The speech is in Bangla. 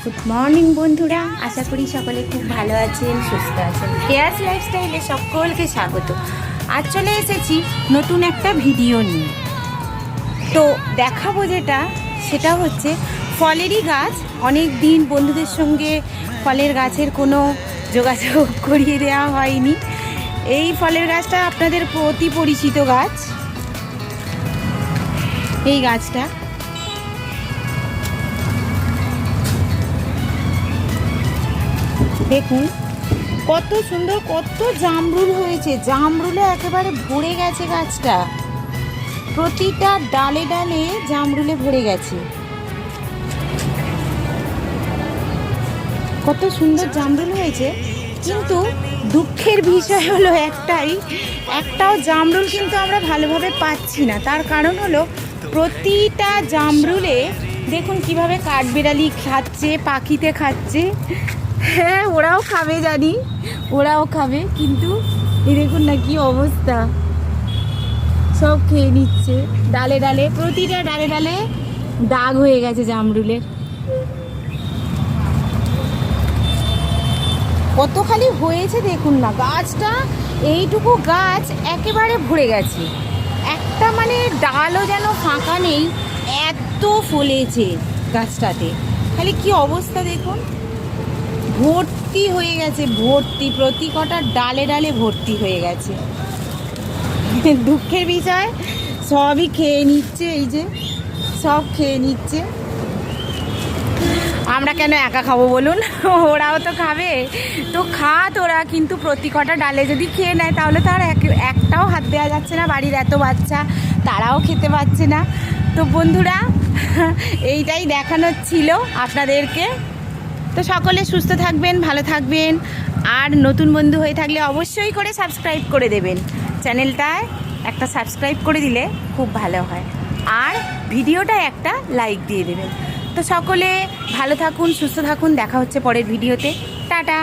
গুড মর্নিং বন্ধুরা, আশা করি সকলে খুব ভালো আছেন, সুস্থ আছেন। কেয়াস লাইফস্টাইলে সকলকে স্বাগত। আজ চলে এসেছি নতুন একটা ভিডিও নিয়ে। তো দেখাবো সেটা হচ্ছে ফলেরই গাছ। অনেক দিন বন্ধুদের সঙ্গে ফলের গাছের কোনো যোগাযোগ করিয়ে দেওয়া হয়নি। এই ফলের গাছটা আপনাদের অতি পরিচিত গাছ। এই গাছটা দেখুন কত সুন্দর, কত জামরুল হয়েছে। জামরুলে একেবারে ভরে গেছে গাছটা, প্রতিটা ডালে ডালে জামরুলে ভরে গেছে। কত সুন্দর জামরুল হয়েছে, কিন্তু দুঃখের বিষয় হলো একটাও জামরুল কিন্তু আমরা ভালোভাবে পাচ্ছি না। তার কারণ হলো প্রতিটা জামরুলে দেখুন কিভাবে কাঠবিড়ালি খাচ্ছে, পাখিতে খাচ্ছে। হ্যাঁ, ওরাও খাবে, জানি ওরাও খাবে, কিন্তু এই দেখুন না কি অবস্থা, সব খেয়ে নিচ্ছে। ডালে ডালে, প্রতিটা ডালে ডালে দাগ হয়ে গেছে জামরুলের। কত খালি হয়েছে দেখুন না, গাছটা এইটুকু গাছ একেবারে ভরে গেছে। একটা মানে ডালও যেন ফাঁকা নেই, এত ফলেছে গাছটাতে। খালি কি অবস্থা দেখুন, ভর্তি হয়ে গেছে, ভর্তি, প্রতি কটা ডালে ডালে ভর্তি হয়ে গেছে। দুঃখের বিষয় সবই খেয়ে নিচ্ছে, এই যে সব খেয়ে নিচ্ছে। আমরা কেন একা খাবো বলুন, ওরাও তো খাবে। তো ওরা, কিন্তু প্রতি কটা ডালে যদি খেয়ে নেয় তাহলে তো আর একটাও হাত দেওয়া যাচ্ছে না। বাড়ির এত বাচ্চা, তারাও খেতে পাচ্ছে না। তো বন্ধুরা, এইটাই দেখানোর ছিল আপনাদেরকে। তো সকলে সুস্থ থাকবেন, ভালো থাকবেন। আর নতুন বন্ধু হয়ে থাকলে অবশ্যই করে সাবস্ক্রাইব করে দেবেন। চ্যানেলটায় একটা সাবস্ক্রাইব করে দিলে খুব ভালো হয়। আর ভিডিওটায় একটা লাইক দিয়ে দেবেন। তো সকলে ভালো থাকুন, সুস্থ থাকুন। দেখা হচ্ছে পরের ভিডিওতে। টাটা।